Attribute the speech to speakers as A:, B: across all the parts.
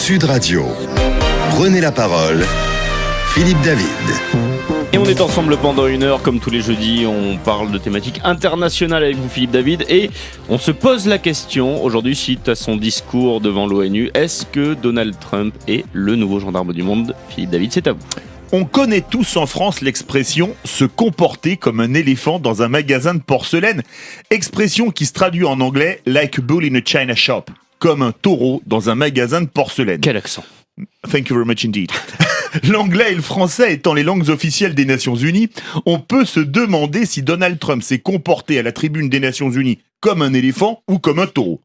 A: Sud Radio. Prenez la parole, Philippe David.
B: Et on est ensemble pendant une heure, comme tous les jeudis, on parle de thématiques internationales avec vous Philippe David, et on se pose la question, aujourd'hui suite à son discours devant l'ONU, est-ce que Donald Trump est le nouveau gendarme du monde? Philippe David, c'est à vous.
C: On connaît tous en France l'expression « se comporter comme un éléphant dans un magasin de porcelaine ». Expression qui se traduit en anglais « like a bull in a china shop », comme un taureau dans un magasin de porcelaine.
B: Quel accent?
C: Thank you very much indeed. L'anglais et le français étant les langues officielles des Nations Unies, on peut se demander si Donald Trump s'est comporté à la tribune des Nations Unies comme un éléphant ou comme un taureau.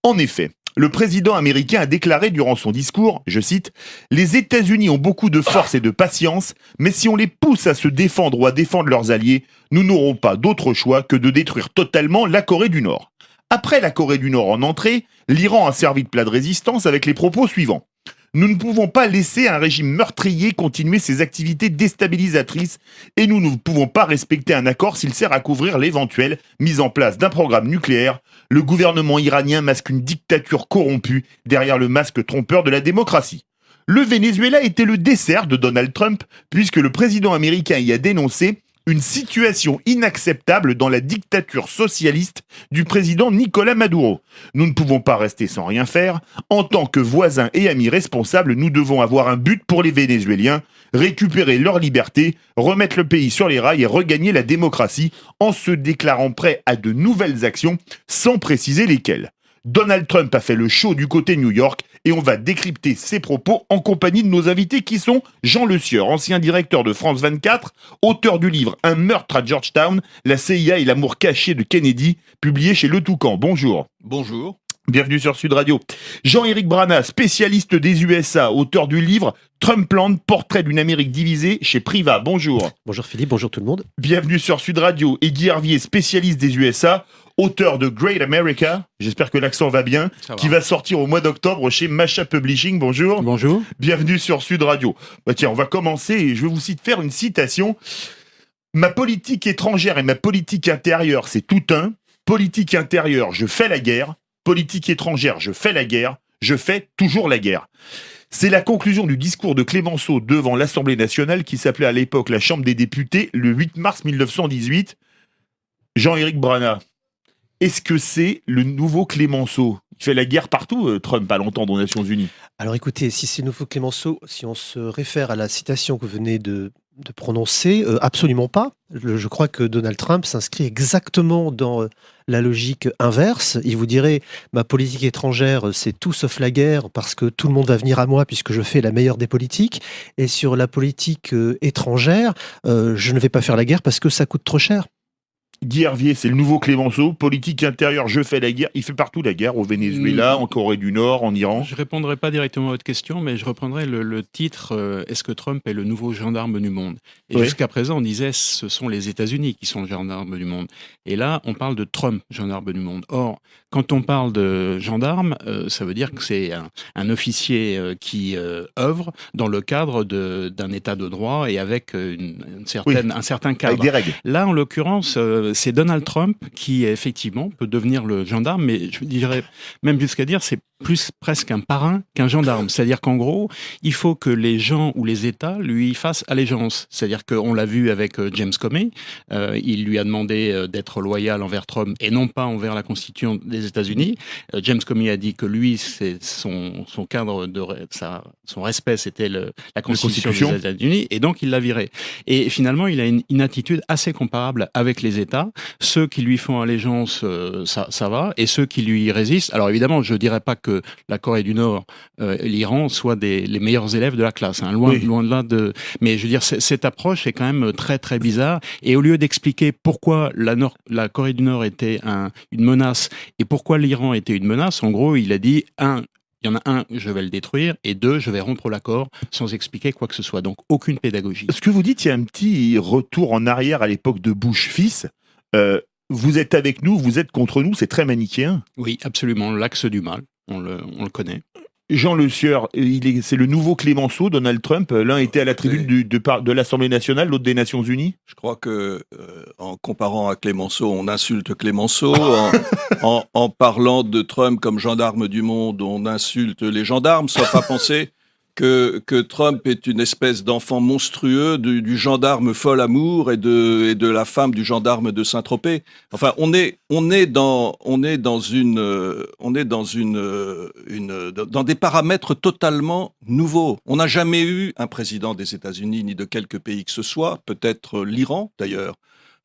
C: En effet, le président américain a déclaré durant son discours, je cite, « Les États-Unis ont beaucoup de force et de patience, mais si on les pousse à se défendre ou à défendre leurs alliés, nous n'aurons pas d'autre choix que de détruire totalement la Corée du Nord. » Après la Corée du Nord en entrée, l'Iran a servi de plat de résistance avec les propos suivants. Nous ne pouvons pas laisser un régime meurtrier continuer ses activités déstabilisatrices et nous ne pouvons pas respecter un accord s'il sert à couvrir l'éventuelle mise en place d'un programme nucléaire. Le gouvernement iranien masque une dictature corrompue derrière le masque trompeur de la démocratie. Le Venezuela était le dessert de Donald Trump puisque le président américain y a dénoncé une situation inacceptable dans la dictature socialiste du président Nicolás Maduro. Nous ne pouvons pas rester sans rien faire. En tant que voisins et amis responsables, nous devons avoir un but pour les Vénézuéliens, récupérer leur liberté, remettre le pays sur les rails et regagner la démocratie en se déclarant prêt à de nouvelles actions sans préciser lesquelles. Donald Trump a fait le show du côté New York et on va décrypter ses propos en compagnie de nos invités qui sont Jean Le Sieur, ancien directeur de France 24, auteur du livre Un meurtre à Georgetown, la CIA et l'amour caché de Kennedy, publié chez Le Toucan. Bonjour.
D: Bonjour.
C: Bienvenue sur Sud Radio. Jean-Éric Brana, spécialiste des USA, auteur du livre Trumpland, portrait d'une Amérique divisée chez Priva. Bonjour.
E: Bonjour Philippe, bonjour tout le monde.
C: Bienvenue sur Sud Radio. Et Guy Hervier, spécialiste des USA, auteur de Great America, j'espère que l'accent va bien, qui va sortir au mois d'octobre chez Masha Publishing. Bonjour.
D: Bonjour.
C: Bienvenue sur Sud Radio. Tiens, on va commencer et je vais vous faire une citation. Ma politique étrangère et ma politique intérieure, c'est tout un. Politique intérieure, je fais la guerre. Politique étrangère, je fais la guerre. Je fais toujours la guerre. C'est la conclusion du discours de Clémenceau devant l'Assemblée nationale qui s'appelait à l'époque la Chambre des députés le 8 mars 1918. Jean-Éric Brana, est-ce que c'est le nouveau Clémenceau? Il fait la guerre partout, Trump, pas longtemps aux Nations Unies.
E: Alors écoutez, si c'est le nouveau Clémenceau, si on se réfère à la citation que vous venez de prononcer, absolument pas. Je crois que Donald Trump s'inscrit exactement dans la logique inverse. Il vous dirait, ma politique étrangère, c'est tout sauf la guerre, parce que tout le monde va venir à moi puisque je fais la meilleure des politiques. Et sur la politique étrangère, je ne vais pas faire la guerre parce que ça coûte trop cher.
C: Guy Hervier, c'est le nouveau Clémenceau. Politique intérieure, je fais la guerre. Il fait partout la guerre, au Venezuela, en Corée du Nord, en Iran.
D: Je ne répondrai pas directement à votre question, mais je reprendrai le titre est-ce que Trump est le nouveau gendarme du monde? Et
C: oui.
D: Jusqu'à présent, on disait ce sont les États-Unis qui sont le gendarme du monde. Et là, on parle de Trump, gendarme du monde. Or, quand on parle de gendarme, ça veut dire que c'est un officier qui œuvre dans le cadre d'un état de droit et avec un certain cadre.
C: Avec des règles.
D: Là, en l'occurrence, c'est Donald Trump qui, effectivement, peut devenir le gendarme, mais je dirais même jusqu'à dire c'est plus presque un parrain qu'un gendarme. C'est-à-dire qu'en gros, il faut que les gens ou les États lui fassent allégeance. C'est-à-dire qu'on l'a vu avec James Comey, il lui a demandé d'être loyal envers Trump et non pas envers la Constitution des États-Unis. James Comey a dit que lui, c'est son cadre, son respect, c'était la Constitution des États-Unis, et donc il l'a viré. Et finalement, il a une attitude assez comparable avec les États. Ceux qui lui font allégeance, ça va, et ceux qui lui résistent. Alors évidemment, je dirais pas que la Corée du Nord, l'Iran soient les meilleurs élèves de la classe, hein, loin de là de. Mais je veux dire, cette approche est quand même très très bizarre. Et au lieu d'expliquer pourquoi la Corée du Nord était une menace et pourquoi l'Iran était une menace, en gros, il a dit il y en a un, je vais le détruire, et deux, je vais rompre l'accord sans expliquer quoi que ce soit. Donc, aucune pédagogie.
C: Ce que vous dites, il y a un petit retour en arrière à l'époque de Bush fils. Vous êtes avec nous, vous êtes contre nous, c'est très manichéen.
D: Oui, absolument, l'axe du mal, on le connaît.
C: Jean Le Sieur, c'est le nouveau Clémenceau, Donald Trump. L'un était à la tribune de l'Assemblée nationale, l'autre des Nations Unies.
F: Je crois que en comparant à Clémenceau, on insulte Clémenceau. En parlant de Trump comme gendarme du monde, on insulte les gendarmes, sauf à penser que Trump est une espèce d'enfant monstrueux du gendarme fol amour et de la femme du gendarme de Saint-Tropez. Enfin, on est dans des paramètres totalement nouveaux. On n'a jamais eu un président des États-Unis ni de quelque pays que ce soit, peut-être l'Iran d'ailleurs,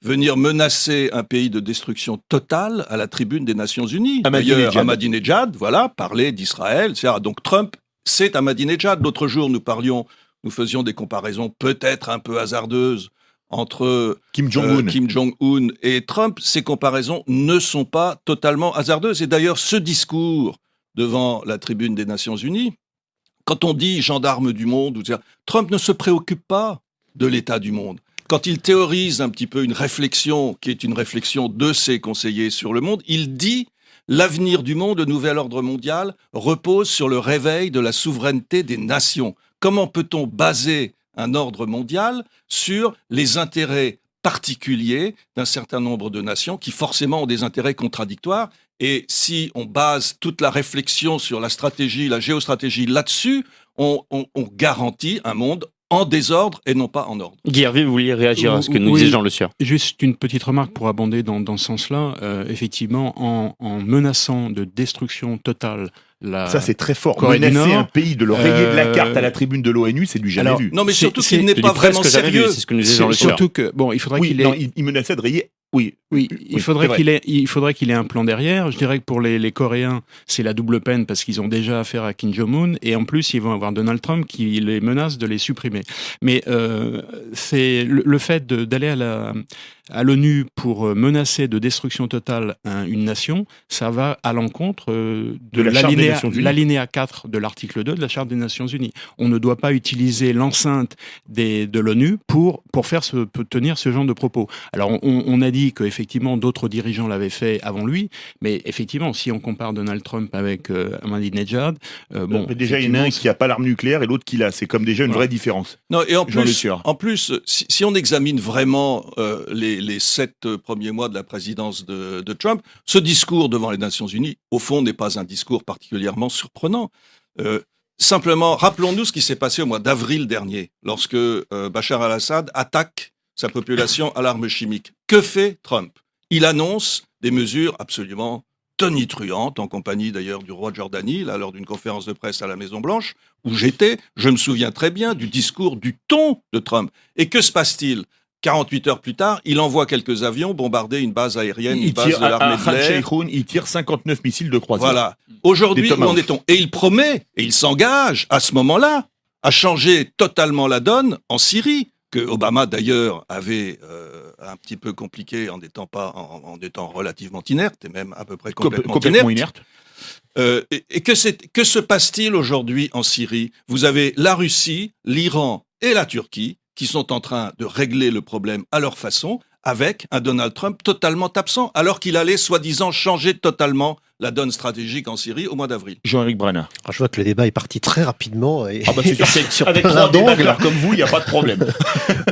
F: venir menacer un pays de destruction totale à la tribune des Nations Unies. D'ailleurs, Ahmadinejad, voilà, parlait d'Israël, etc. Donc Trump, c'est Ahmadinejad. L'autre jour, nous faisions des comparaisons peut-être un peu hasardeuses entre
C: Kim Jong-un
F: et Trump. Ces comparaisons ne sont pas totalement hasardeuses. Et d'ailleurs, ce discours devant la tribune des Nations Unies, quand on dit gendarme du monde, Trump ne se préoccupe pas de l'état du monde. Quand il théorise un petit peu une réflexion qui est une réflexion de ses conseillers sur le monde, il dit: l'avenir du monde, le nouvel ordre mondial, repose sur le réveil de la souveraineté des nations. Comment peut-on baser un ordre mondial sur les intérêts particuliers d'un certain nombre de nations qui forcément ont des intérêts contradictoires? Et si on base toute la réflexion sur la stratégie, la géostratégie là-dessus, on garantit un monde en désordre et non pas en ordre.
B: Guy Hervier, vous vouliez réagir à ce que nous disait Jean Le Sieur?
D: Juste une petite remarque pour abonder dans ce sens-là. Effectivement, en menaçant de destruction totale
C: ça c'est très fort.
D: Corée du
C: Menacer
D: Nord,
C: un pays de le rayer de la carte à la tribune de l'ONU, c'est du jamais vu.
F: Non, mais surtout qu'il n'est pas vraiment sérieux.
B: C'est ce que nous disait Jean Le Sieur.
D: Surtout que, bon, il faudrait qu'il ait...
C: Non, il menaçait de rayer. Oui,
D: il faudrait qu'il ait un plan derrière. Je dirais que pour les Coréens, c'est la double peine parce qu'ils ont déjà affaire à Kim Jong-un et en plus, ils vont avoir Donald Trump qui les menace de les supprimer. Mais c'est le fait d'aller à l'ONU pour menacer de destruction totale une nation, ça va à l'encontre de l'alinéa 4 de l'article 2 de la Charte des Nations Unies. On ne doit pas utiliser l'enceinte de l'ONU pour tenir ce genre de propos. Alors, on a dit qu'effectivement d'autres dirigeants l'avaient fait avant lui, mais effectivement, si on compare Donald Trump avec Ahmadinejad,
C: mais déjà, il y en a un qui n'a pas l'arme nucléaire et l'autre qui l'a. C'est comme déjà une vraie différence.
F: Non, et en plus, si on examine vraiment les 7 premiers mois de la présidence de Trump, ce discours devant les Nations Unies, au fond, n'est pas un discours particulièrement surprenant. Simplement, rappelons-nous ce qui s'est passé au mois d'avril dernier, lorsque Bachar al-Assad attaque sa population à l'arme chimique. Que fait Trump? Il annonce des mesures absolument tonitruantes, en compagnie d'ailleurs du roi de Jordanie, là, lors d'une conférence de presse à la Maison-Blanche, où j'étais. Je me souviens très bien du discours, du ton de Trump. Et que se passe-t-il? 48 heures plus tard, il envoie quelques avions bombarder une base aérienne, une base de l'armée de l'air.
C: Il tire 59 missiles de croisière.
F: Voilà. Aujourd'hui, où en est-on? Et il promet, et il s'engage à ce moment-là, à changer totalement la donne en Syrie, que Obama d'ailleurs avait un petit peu compliqué en étant relativement inerte, et même à peu près complètement inerte. Et que se passe-t-il aujourd'hui en Syrie? Vous avez la Russie, l'Iran et la Turquie qui sont en train de régler le problème à leur façon, avec un Donald Trump totalement absent, alors qu'il allait soi-disant changer totalement la donne stratégique en Syrie au mois d'avril.
C: Jean-Éric Brana.
E: Je vois que le débat est parti très rapidement. Et
C: sur avec 3 débatteurs comme vous, il n'y a pas de problème.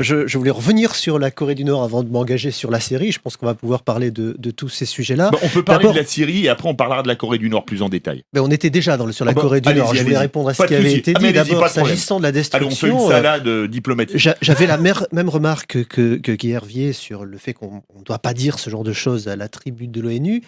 E: Je voulais revenir sur la Corée du Nord avant de m'engager sur la Syrie. Je pense qu'on va pouvoir parler de tous ces sujets-là.
C: On peut parler de la Syrie et après on parlera de la Corée du Nord plus en détail.
E: Mais on était déjà sur la Corée du Nord. Je voulais répondre à ce qui avait été dit. D'abord, s'agissant de la destruction...
C: Allez, on fait une salade diplomatique.
E: J'avais la même remarque que Guy Hervier sur le fait qu'on ne doit pas dire ce genre de choses à la tribune de l'ONU,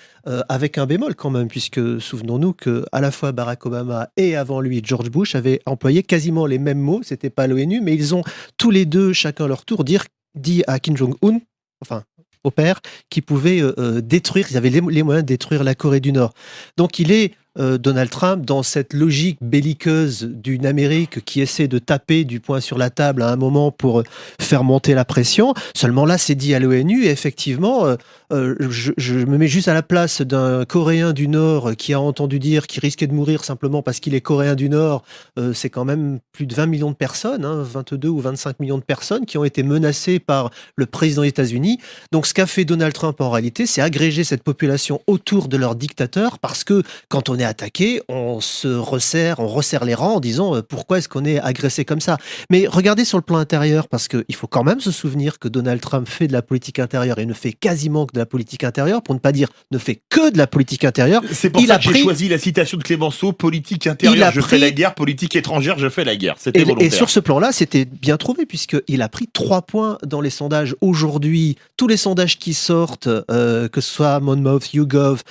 E: avec un bémol quand même, puisque souvenons-nous qu'à la fois Barack Obama et avant lui George Bush avaient employé quasiment les mêmes mots. C'était pas l'ONU, mais ils ont tous les deux, chacun leur tour, dit à Kim Jong-un, enfin au père, qu'ils pouvaient détruire, ils avaient les moyens de détruire la Corée du Nord. Donc il est Donald Trump dans cette logique belliqueuse d'une Amérique qui essaie de taper du poing sur la table à un moment pour faire monter la pression. Seulement là, c'est dit à l'ONU et effectivement, je me mets juste à la place d'un Coréen du Nord qui a entendu dire qu'il risquait de mourir simplement parce qu'il est Coréen du Nord. C'est quand même plus de 20 millions de personnes, 22 ou 25 millions de personnes qui ont été menacées par le président des États-Unis. Donc ce qu'a fait Donald Trump en réalité, c'est agréger cette population autour de leur dictateur parce que quand on est attaqué, on resserre les rangs en disant pourquoi est-ce qu'on est agressé comme ça. Mais regardez sur le plan intérieur, parce qu'il faut quand même se souvenir que Donald Trump fait de la politique intérieure et ne fait quasiment que de la politique intérieure, pour ne pas dire ne fait que de la politique intérieure.
C: C'est pour ça que j'ai choisi la citation de Clémenceau, politique intérieure, je fais la guerre, politique étrangère, je fais la guerre. C'était volontaire.
E: Et sur ce plan-là, c'était bien trouvé, puisqu'il a pris 3 points dans les sondages aujourd'hui. Tous les sondages qui sortent, que ce soit Monmouth, YouGov,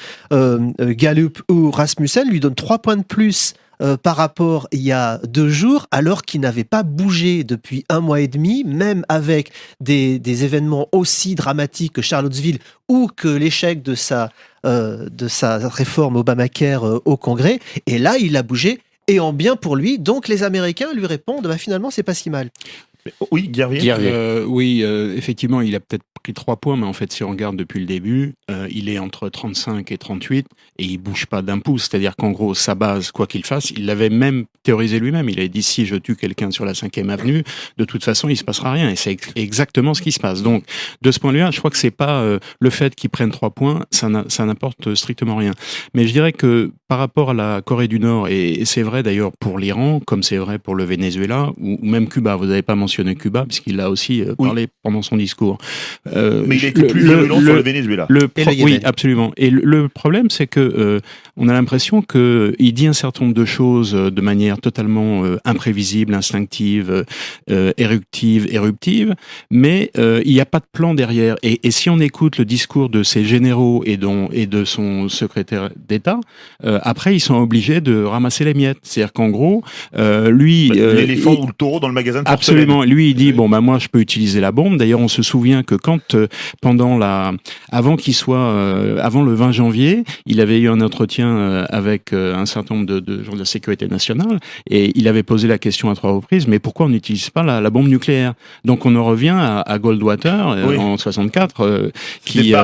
E: Gallup ou Rasmussen, lui donnent 3 points de plus par rapport il y a 2 jours, alors qu'il n'avait pas bougé depuis 1 mois et demi, même avec des événements aussi dramatiques que Charlottesville ou que l'échec de sa réforme Obamacare au Congrès. Et là, il a bougé, et en bien pour lui. Donc les Américains lui répondent, finalement, c'est pas si mal.
C: Oui, Guerrier.
D: Effectivement, il a peut-être pris 3 points, mais en fait, si on regarde depuis le début, il est entre 35 et 38 et il bouge pas d'un pouce. C'est-à-dire qu'en gros, sa base, quoi qu'il fasse, il l'avait même théorisé lui-même. Il avait dit, si je tue quelqu'un sur la 5e avenue, de toute façon, il se passera rien. Et c'est exactement ce qui se passe. Donc, de ce point de vue-là, je crois que c'est pas le fait qu'il prenne 3 points, ça n'apporte strictement rien. Mais je dirais que par rapport à la Corée du Nord, et c'est vrai d'ailleurs pour l'Iran, comme c'est vrai pour le Venezuela, ou même Cuba, vous n'avez pas mentionné Cuba, puisqu'il l'a aussi parlé pendant son discours.
C: Mais il a été plus violent sur le Venezuela.
D: Oui, absolument. Et le problème, c'est que on a l'impression qu'il dit un certain nombre de choses de manière totalement imprévisible, instinctive, éruptive, mais il n'y a pas de plan derrière. Et si on écoute le discours de ses généraux et de son secrétaire d'État, après, ils sont obligés de ramasser les miettes. C'est-à-dire qu'en gros, lui...
C: l'éléphant ou le taureau dans le magasin de porcelaine.
D: Absolument. Lui, il dit, moi, je peux utiliser la bombe. D'ailleurs, on se souvient que quand, avant le 20 janvier, il avait eu un entretien avec un certain nombre de gens de la sécurité nationale et il avait posé la question à 3 reprises, mais pourquoi on n'utilise pas la bombe nucléaire? Donc, on en revient à Goldwater, en 64, qui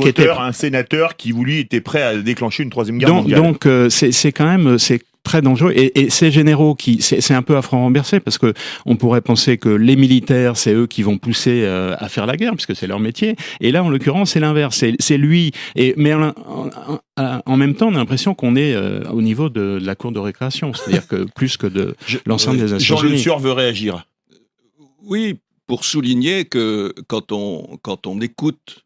D: était
C: un sénateur qui, lui, était prêt à déclencher une 3e guerre mondiale.
D: Donc, c'est quand même... très dangereux. Et ces généraux c'est un peu à franc renversé, parce que on pourrait penser que les militaires, c'est eux qui vont pousser à faire la guerre, puisque c'est leur métier. Et là, en l'occurrence, c'est l'inverse. C'est lui. Mais en même temps, on a l'impression qu'on est au niveau de la cour de récréation. C'est-à-dire que plus que de l'ensemble des Nations Unies.
C: Jean Le Sueur veut réagir.
F: Oui, pour souligner que quand on écoute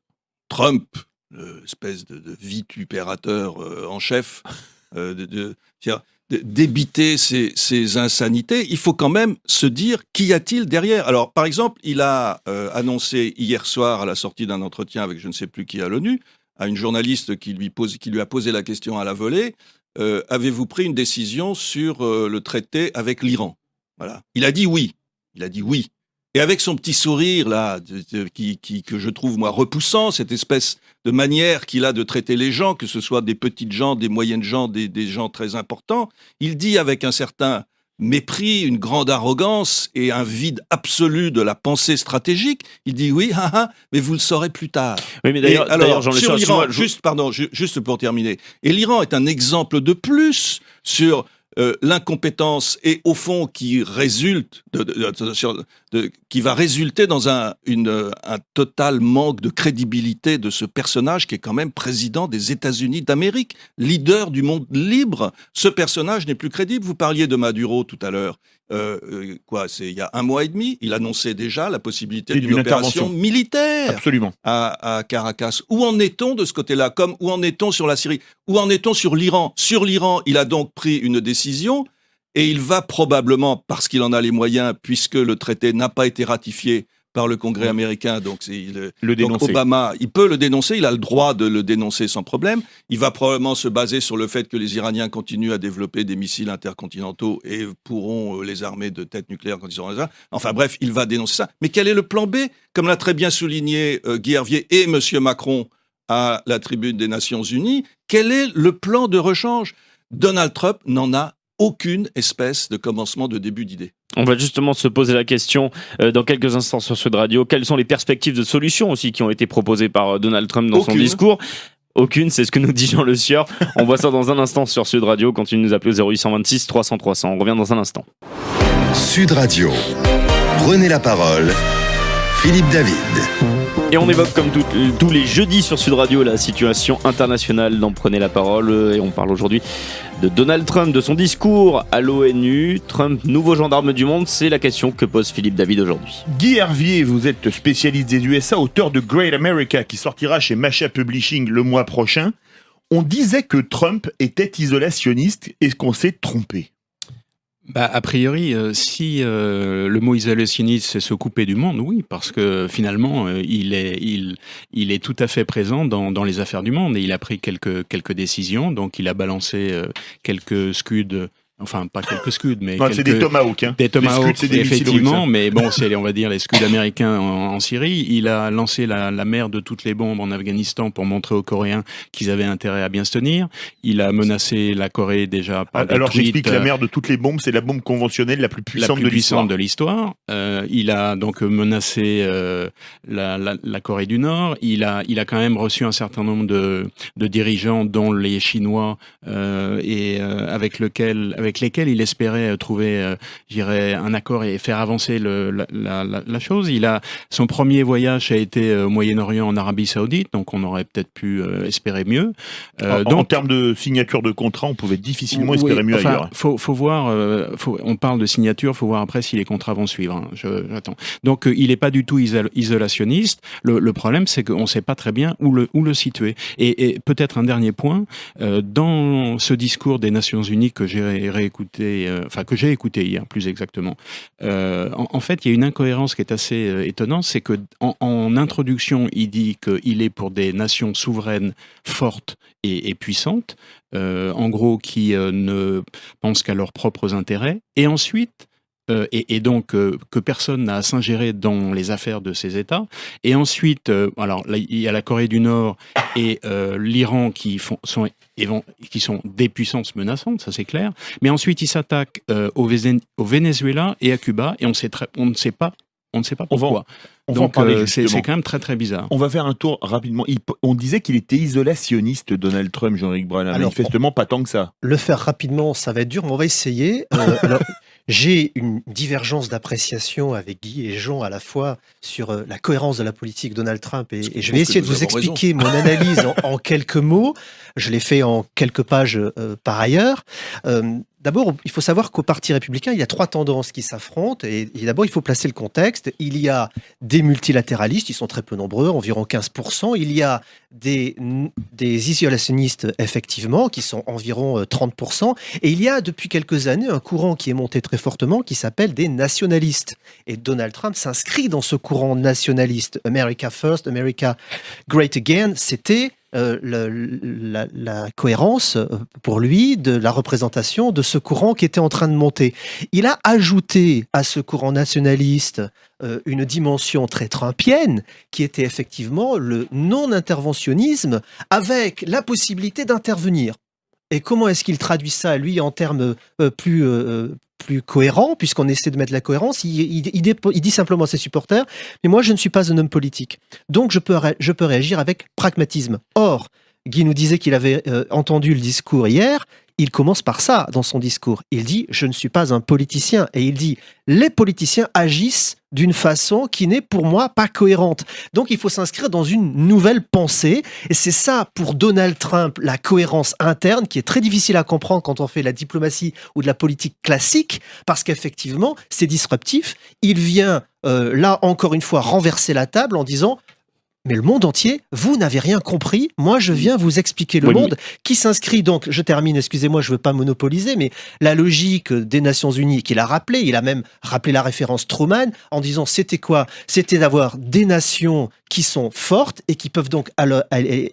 F: Trump, l'espèce de vitupérateur en chef, débiter ces insanités, il faut quand même se dire qu'y a-t-il derrière. Alors, par exemple, il a annoncé hier soir, à la sortie d'un entretien avec je ne sais plus qui à l'ONU, à une journaliste qui lui a posé la question à la volée, avez-vous pris une décision sur le traité avec l'Iran? Voilà. Il a dit oui. Et avec son petit sourire là, que je trouve moi repoussant, cette espèce de manière qu'il a de traiter les gens, que ce soit des petites gens, des moyennes gens, des gens très importants, il dit avec un certain mépris, une grande arrogance et un vide absolu de la pensée stratégique, il dit oui, mais vous le saurez plus tard.
B: Oui, mais d'ailleurs, Jean Le
F: sur
B: Sueur,
F: l'Iran, juste pour terminer, et l'Iran est un exemple de plus sur l'incompétence et au fond qui résulte qui va résulter dans un total manque de crédibilité de ce personnage qui est quand même président des États-Unis d'Amérique, leader du monde libre. Ce personnage n'est plus crédible. Vous parliez de Maduro tout à l'heure. C'est il y a 1 mois et demi, il annonçait déjà la possibilité d'une opération militaire.
C: Absolument.
F: À Caracas. Où en est-on de ce côté-là? Comme où en est-on sur la Syrie? Où en est-on sur l'Iran? Sur l'Iran, il a donc pris une décision et il va probablement, parce qu'il en a les moyens, puisque le traité n'a pas été ratifié par le Congrès américain, donc Obama, il peut le dénoncer, il a le droit de le dénoncer sans problème. Il va probablement se baser sur le fait que les Iraniens continuent à développer des missiles intercontinentaux et pourront les armer de têtes nucléaires quand ils auront ça. Enfin bref, il va dénoncer ça. Mais quel est le plan B? Comme l'a très bien souligné Guy Hervier et M. Macron à la tribune des Nations Unies, quel est le plan de rechange? Donald Trump n'en a aucune espèce de commencement de début d'idée.
B: On va justement se poser la question dans quelques instants sur Sud Radio. Quelles sont les perspectives de solutions aussi qui ont été proposées par Donald Trump dans son discours? Aucune, c'est ce que nous dit Jean Le Sueur. On voit ça dans un instant sur Sud Radio. Continuez de nous appeler au 0826 300 300. On revient dans un instant.
A: Sud Radio. Prenez la parole. Philippe David.
B: Et on évoque comme tous les jeudis sur Sud Radio la situation internationale dans Prenez la parole. Et on parle aujourd'hui de Donald Trump, de son discours à l'ONU. Trump, nouveau gendarme du monde, c'est la question que pose Philippe David aujourd'hui.
C: Guy Hervier, vous êtes spécialiste des USA, auteur de Great America qui sortira chez Masha Publishing le mois prochain. On disait que Trump était isolationniste. Est-ce qu'on s'est trompé ?
D: A priori, si le mot isolationniste, c'est se couper du monde, oui, parce que finalement, il est tout à fait présent dans les affaires du monde et il a pris quelques décisions. Donc, il a balancé quelques scuds. Enfin, pas quelques scuds, mais
C: c'est des tomahawks. Hein.
D: Des tomahawks,
C: les scuds, c'est des
D: effectivement, mais bon, c'est, on va dire, les scuds américains en Syrie. Il a lancé la mer de toutes les bombes en Afghanistan pour montrer aux Coréens qu'ils avaient intérêt à bien se tenir. Il a menacé la Corée déjà par des
C: Alors,
D: tweets,
C: j'explique, la mer de toutes les bombes, c'est la bombe conventionnelle la plus puissante
D: de l'histoire. Il a donc menacé la Corée du Nord. Il a quand même reçu un certain nombre de dirigeants, dont les Chinois, avec lesquels il espérait trouver, un accord et faire avancer la chose. Son premier voyage a été au Moyen-Orient, en Arabie Saoudite, donc on aurait peut-être pu espérer mieux.
C: En termes de signature de contrat, on pouvait difficilement espérer mieux ailleurs.
D: Faut voir. On parle de signature, faut voir après si les contrats vont suivre. Hein. J'attends. Donc il n'est pas du tout isolationniste. Le problème, c'est qu'on ne sait pas très bien où le situer. Et peut-être un dernier point, dans ce discours des Nations Unies que j'ai écouté hier, plus exactement. En fait, il y a une incohérence qui est assez étonnante, c'est que en introduction, il dit qu'il est pour des nations souveraines fortes et puissantes, en gros, qui ne pensent qu'à leurs propres intérêts, et ensuite, et donc que personne n'a à s'ingérer dans les affaires de ces États. Et ensuite, alors là, il y a la Corée du Nord et l'Iran qui sont des puissances menaçantes, ça c'est clair. Mais ensuite, ils s'attaquent au Venezuela et à Cuba, et on ne sait pas pourquoi. Donc c'est quand même très très bizarre.
C: On va faire un tour rapidement. On disait qu'il était isolationniste, Donald Trump, Jean-Éric Brun. Manifestement, pas tant que ça.
E: Le faire rapidement, ça va être dur, mais on va essayer. Alors, j'ai une divergence d'appréciation avec Guy et Jean à la fois sur la cohérence de la politique Donald Trump et je vais essayer de vous expliquer mon analyse en quelques mots. Je l'ai fait en quelques pages par ailleurs. D'abord, il faut savoir qu'au Parti républicain, il y a trois tendances qui s'affrontent. Et d'abord, il faut placer le contexte. Il y a des multilatéralistes, ils sont très peu nombreux, environ 15%. Il y a des isolationnistes, effectivement, qui sont environ 30%. Et il y a, depuis quelques années, un courant qui est monté très fortement, qui s'appelle des nationalistes. Et Donald Trump s'inscrit dans ce courant nationaliste. America First, America Great Again, c'était la cohérence pour lui de la représentation de ce courant qui était en train de monter. Il a ajouté à ce courant nationaliste une dimension très trumpienne qui était effectivement le non-interventionnisme avec la possibilité d'intervenir. Et comment est-ce qu'il traduit ça, lui, en termes plus cohérents, puisqu'on essaie de mettre la cohérence? Il dit simplement à ses supporters, mais moi je ne suis pas un homme politique, donc je peux réagir avec pragmatisme. Or, Guy nous disait qu'il avait entendu le discours hier. Il commence par ça dans son discours. Il dit « je ne suis pas un politicien » et il dit « les politiciens agissent d'une façon qui n'est pour moi pas cohérente ». Donc il faut s'inscrire dans une nouvelle pensée et c'est ça pour Donald Trump, la cohérence interne qui est très difficile à comprendre quand on fait la diplomatie ou de la politique classique parce qu'effectivement c'est disruptif. Il vient là encore une fois renverser la table en disant « mais le monde entier, vous n'avez rien compris. Moi, je viens vous expliquer le monde qui s'inscrit donc, je termine, excusez-moi, je ne veux pas monopoliser, mais la logique des Nations Unies qu'il a rappelé, il a même rappelé la référence Truman en disant c'était quoi? C'était d'avoir des nations qui sont fortes et qui peuvent donc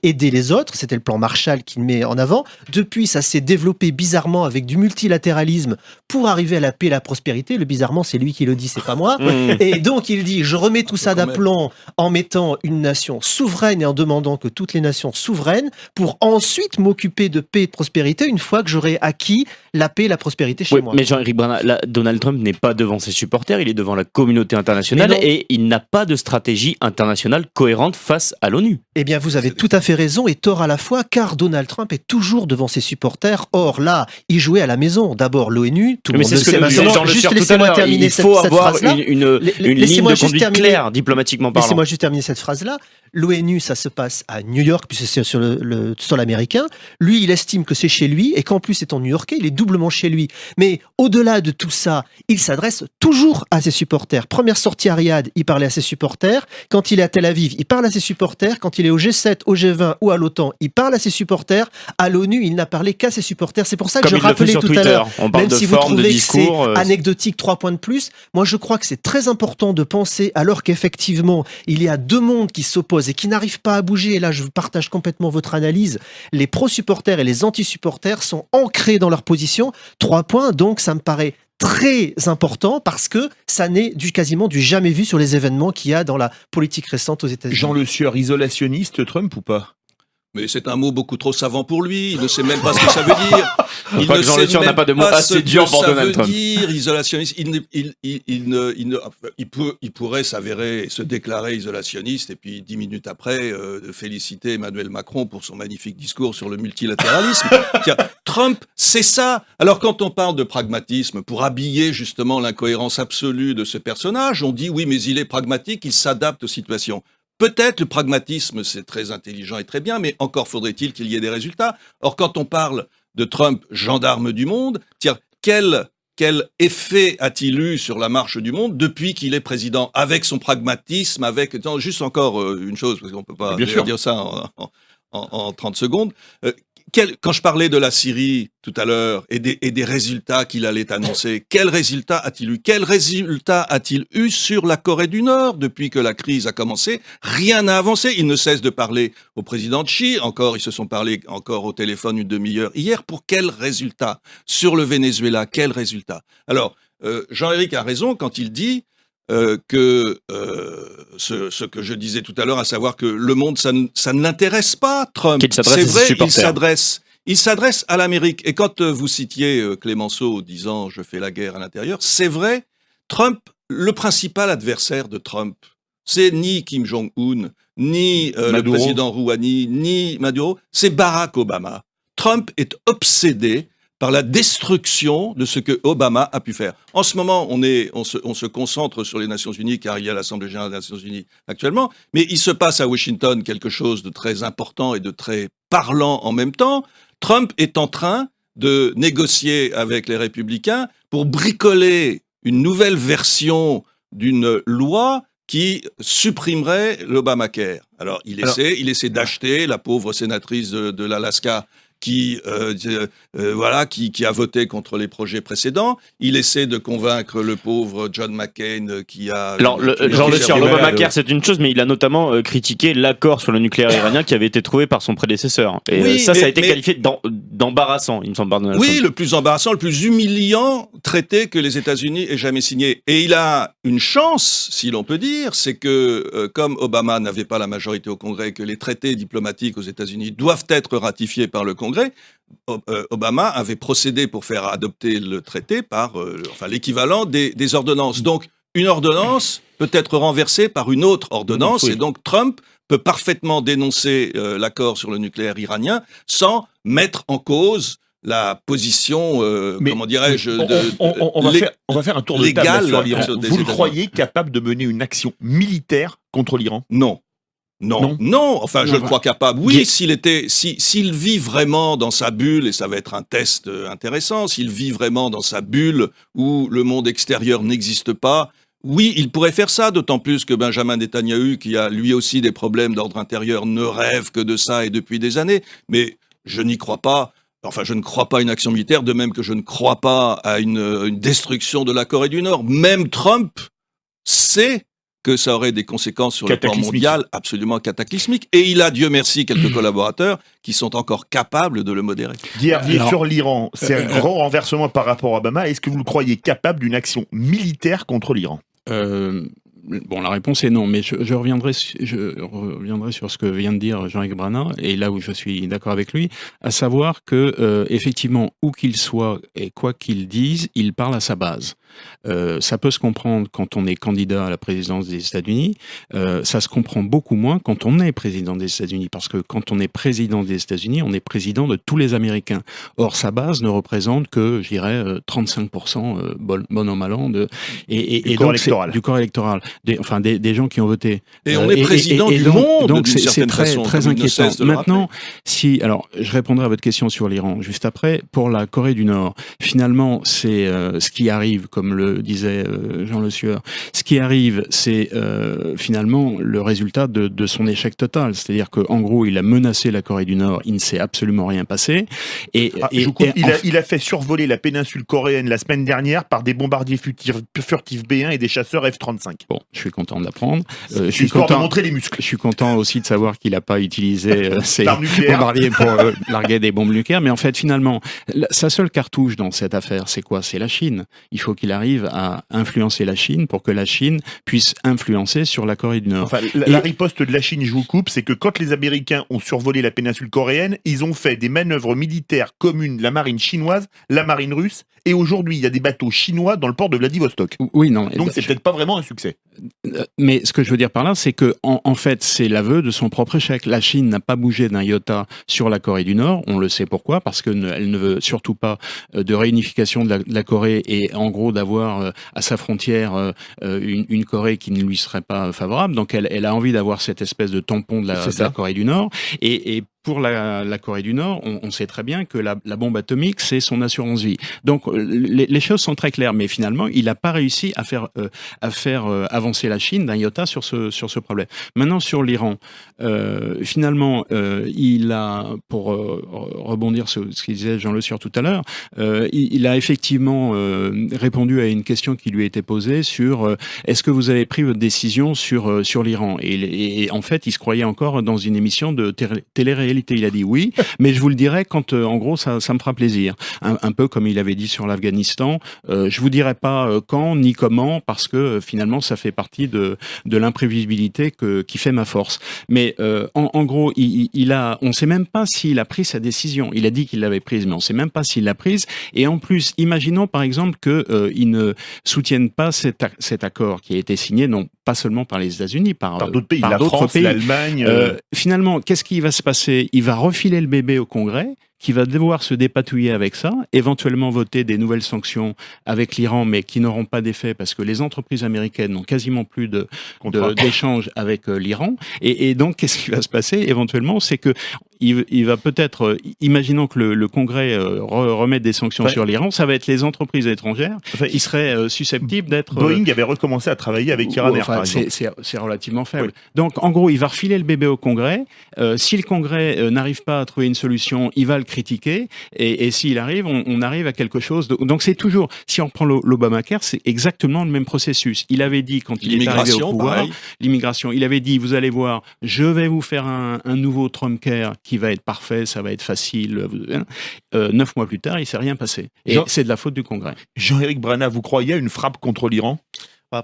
E: aider les autres. C'était le plan Marshall qu'il met en avant. Depuis, ça s'est développé bizarrement avec du multilatéralisme pour arriver à la paix et la prospérité. Le bizarrement, c'est lui qui le dit, c'est pas moi. Et donc, il dit, je remets tout ça d'aplomb en mettant une nation nations souveraines et en demandant que toutes les nations souveraines pour ensuite m'occuper de paix et de prospérité une fois que j'aurai acquis la paix et la prospérité chez
B: Oui,
E: moi.
B: mais Jean-Éric Brana, là, Donald Trump n'est pas devant ses supporters, il est devant la communauté internationale
E: Mais non.
B: et il n'a pas de stratégie internationale cohérente face à l'ONU.
E: Eh bien, vous avez tout à fait raison et tort à la fois, car Donald Trump est toujours devant ses supporters. Or, là, il jouait à la maison. D'abord, l'ONU, tout le
B: Mais
E: monde
B: c'est
E: le
B: ce que
E: sait
B: nous disait
E: maintenant.
B: Jean Le
E: Juste
B: Sieur tout à
E: laissez-moi
B: l'heure.
E: terminer
B: Il
E: cette
B: faut avoir
E: phrase-là.
B: une ligne
E: Laissez-moi
B: de
E: juste
B: conduite
E: terminer.
B: claire, diplomatiquement parlant.
E: Laissez-moi juste terminer cette phrase-là. L'ONU, ça se passe à New York, puisque c'est sur le sol américain. Lui, il estime que c'est chez lui et qu'en plus, étant New-Yorkais, il est doublement chez lui. Mais au-delà de tout ça, il s'adresse toujours à ses supporters. Première sortie à Riyad, il parlait à ses supporters. Quand il est à Tel Aviv, il parle à ses supporters. Quand il est au G7, au G20 ou à l'OTAN, il parle à ses supporters. À l'ONU, il n'a parlé qu'à ses supporters. C'est pour ça que
B: Comme
E: je
B: il le fait
E: rappelais
B: sur
E: tout
B: Twitter.
E: à l'heure.
B: On parle
E: Même
B: de
E: si vous
B: forme, de
E: trouvez que c'est
B: discours.
E: anecdotique, 3 points de plus, moi je crois que c'est très important de penser, alors qu'effectivement, il y a deux mondes qui s'opposent et qui n'arrivent pas à bouger. Et là, je partage complètement votre analyse. Les pro-supporters et les anti-supporters sont ancrés dans leur position. 3 points, donc ça me paraît très important parce que ça n'est quasiment du jamais vu sur les événements qu'il y a dans la politique récente aux États-Unis.
C: Jean Le Sieur, isolationniste, Trump ou pas?
F: Mais c'est un mot beaucoup trop savant pour lui. Il ne sait même pas ce que ça veut dire.
B: Je crois que Jean Le Sieur n'a pas de mots assez durs pour Donald Trump.
F: Dire isolationniste. Il pourrait s'avérer, se déclarer isolationniste et puis 10 minutes après féliciter Emmanuel Macron pour son magnifique discours sur le multilatéralisme. Tiens, Trump, c'est ça. Alors quand on parle de pragmatisme pour habiller justement l'incohérence absolue de ce personnage, on dit oui, mais il est pragmatique, il s'adapte aux situations. Peut-être le pragmatisme, c'est très intelligent et très bien, mais encore faudrait-il qu'il y ait des résultats. Or, quand on parle de Trump, gendarme du monde, tiens, quel effet a-t-il eu sur la marche du monde depuis qu'il est président, avec son pragmatisme, avec... Attends, juste encore une chose, parce qu'on ne peut pas dire ça en 30 secondes. Quand je parlais de la Syrie tout à l'heure et des résultats qu'il allait annoncer, quels résultats a-t-il eu? Quels résultats a-t-il eu sur la Corée du Nord depuis que la crise a commencé? Rien n'a avancé. Il ne cesse de parler au président Xi. Ils se sont parlé encore au téléphone une demi-heure hier. Pour quels résultats? Sur le Venezuela, quels résultats? Alors, Jean-Éric a raison quand il dit ce que je disais tout à l'heure, à savoir que le monde, ça ne l'intéresse pas, Trump.
B: C'est vrai,
F: il s'adresse à l'Amérique. Et quand vous citiez Clémenceau disant « je fais la guerre à l'intérieur », c'est vrai, Trump, le principal adversaire de Trump, c'est ni Kim Jong-un, ni le président Rouhani, ni Maduro, c'est Barack Obama. Trump est obsédé par la destruction de ce que Obama a pu faire. En ce moment, on se concentre sur les Nations Unies, car il y a l'Assemblée générale des Nations Unies actuellement, mais il se passe à Washington quelque chose de très important et de très parlant en même temps. Trump est en train de négocier avec les républicains pour bricoler une nouvelle version d'une loi qui supprimerait l'Obamacare. Alors, il essaie d'acheter la pauvre sénatrice de l'Alaska qui a voté contre les projets précédents. Il essaie de convaincre le pauvre John McCain qui a...
B: Alors, Jean Le Sieur, l'Obamacare, c'est une chose, mais il a notamment critiqué l'accord sur le nucléaire iranien qui avait été trouvé par son prédécesseur. Et ça a été qualifié d'embarrassant, il me semble.
F: Oui, le plus embarrassant, le plus humiliant traité que les États-Unis aient jamais signé. Et il a une chance, si l'on peut dire, c'est que comme Obama n'avait pas la majorité au Congrès, que les traités diplomatiques aux États-Unis doivent être ratifiés par le Congrès, Obama avait procédé pour faire adopter le traité par l'équivalent des ordonnances. Donc, une ordonnance peut être renversée par une autre ordonnance, et donc Trump peut parfaitement dénoncer l'accord sur le nucléaire iranien sans mettre en cause la position, comment dirais-je,
C: on va faire un tour de table sur l'Iran. Vous le croyez capable de mener une action militaire contre l'Iran?
F: Non. Enfin, je le crois capable. Oui, s'il vit vraiment dans sa bulle, et ça va être un test intéressant, s'il vit vraiment dans sa bulle où le monde extérieur n'existe pas, oui, il pourrait faire ça, d'autant plus que Benjamin Netanyahou, qui a lui aussi des problèmes d'ordre intérieur, ne rêve que de ça et depuis des années. Mais je n'y crois pas. Enfin, je ne crois pas à une action militaire, de même que je ne crois pas à une destruction de la Corée du Nord. Même Trump sait que ça aurait des conséquences sur le plan mondial absolument cataclysmiques. Et il a, Dieu merci, quelques collaborateurs qui sont encore capables de le modérer.
C: Sur l'Iran, c'est un grand renversement par rapport à Obama. Est-ce que vous le croyez capable d'une action militaire contre l'Iran?
D: Bon, la réponse est non, mais je reviendrai sur ce que vient de dire Jean-Yves Brana, et là où je suis d'accord avec lui, à savoir que effectivement, où qu'il soit et quoi qu'il dise, il parle à sa base. Ça peut se comprendre quand on est candidat à la présidence des États-Unis, ça se comprend beaucoup moins quand on est président des États-Unis, parce que quand on est président des États-Unis, on est président de tous les Américains. Or, sa base ne représente que, je dirais, 35%, bon an, mal an, du corps électoral, des gens qui ont voté.
F: Et on est président du monde,
D: donc
F: d'une
D: c'est
F: certaine
D: très,
F: façon,
D: très
F: comme il ne
D: inquiétant.
F: cesse de le
D: Maintenant, alors, je répondrai à votre question sur l'Iran juste après. Pour la Corée du Nord, finalement, c'est ce qui arrive, comme le disait Jean Le Sueur, ce qui arrive, c'est finalement le résultat de son échec total. C'est-à-dire qu'en gros, il a menacé la Corée du Nord, il ne s'est absolument rien passé.
C: Il a fait survoler la péninsule coréenne la semaine dernière par des bombardiers furtifs B1 et des chasseurs F-35.
D: Bon, je suis content de l'apprendre.
C: Je suis content de montrer les muscles.
D: Je suis content aussi de savoir qu'il n'a pas utilisé ces bombardiers pour larguer des bombes nucléaires. Mais en fait, finalement, sa seule cartouche dans cette affaire, c'est quoi? C'est la Chine. Il faut qu'il arrive à influencer la Chine pour que la Chine puisse influencer sur la Corée du Nord.
C: Enfin, la riposte de la Chine, je vous coupe, c'est que quand les Américains ont survolé la péninsule coréenne, ils ont fait des manœuvres militaires communes, la marine chinoise, la marine russe, et aujourd'hui, il y a des bateaux chinois dans le port de Vladivostok.
D: Oui, non.
C: Donc, c'est peut-être pas vraiment un succès.
D: Mais ce que je veux dire par là, c'est que en fait, c'est l'aveu de son propre échec. La Chine n'a pas bougé d'un iota sur la Corée du Nord. On le sait pourquoi, parce qu'elle ne veut surtout pas de réunification de la Corée et en gros d'avoir à sa frontière une Corée qui ne lui serait pas favorable. Donc elle a envie d'avoir cette espèce de tampon de la Corée du Nord. Et pour la Corée du Nord, on sait très bien que la bombe atomique, c'est son assurance vie. Donc les choses sont très claires, mais finalement, il n'a pas réussi à faire avancer la Chine d'un iota sur ce problème. Maintenant, sur l'Iran, finalement, il a, pour rebondir sur ce qu'il disait Jean Le Sueur tout à l'heure, il a effectivement répondu à une question qui lui était posée sur est-ce que vous avez pris votre décision sur l'Iran, et en fait, il se croyait encore dans une émission de télé-réalité. Il a dit oui, mais je vous le dirai quand, en gros, ça me fera plaisir. Un peu comme il avait dit sur l'Afghanistan. Je vous dirai pas quand ni comment, parce que finalement, ça fait partie de l'imprévisibilité qui fait ma force. Mais en gros, on sait même pas s'il a pris sa décision. Il a dit qu'il l'avait prise, mais on sait même pas s'il l'a prise. Et en plus, imaginons par exemple qu'il ne soutienne pas cet accord qui a été signé, non pas seulement par les États-Unis, par
C: d'autres pays,
D: la France,
C: l'Allemagne.
D: Finalement, qu'est-ce qui va se passer? Il va refiler le bébé au Congrès, qui va devoir se dépatouiller avec ça, éventuellement voter des nouvelles sanctions avec l'Iran, mais qui n'auront pas d'effet parce que les entreprises américaines n'ont quasiment plus d'échanges avec l'Iran. Et donc, qu'est-ce qui va se passer éventuellement? C'est que il va peut-être, imaginons que le Congrès remette des sanctions sur l'Iran, ça va être les entreprises étrangères qui seraient susceptibles d'être...
C: Boeing avait recommencé à travailler avec Iran Air, par exemple.
D: C'est relativement faible. Oui. Donc, en gros, il va refiler le bébé au Congrès. Si le Congrès n'arrive pas à trouver une solution, il va le critiquer. Et s'il arrive, on arrive à quelque chose. Donc, c'est toujours... Si on prend l'Obamacare, c'est exactement le même processus. Il avait dit, quand il est arrivé au pouvoir, l'immigration, il avait dit, vous allez voir, je vais vous faire un nouveau Trumpcare qui va être parfait, ça va être facile. 9 mois plus tard, il ne s'est rien passé. Et c'est de la faute du Congrès.
C: Jean-Éric Brana, vous croyez à une frappe contre l'Iran ?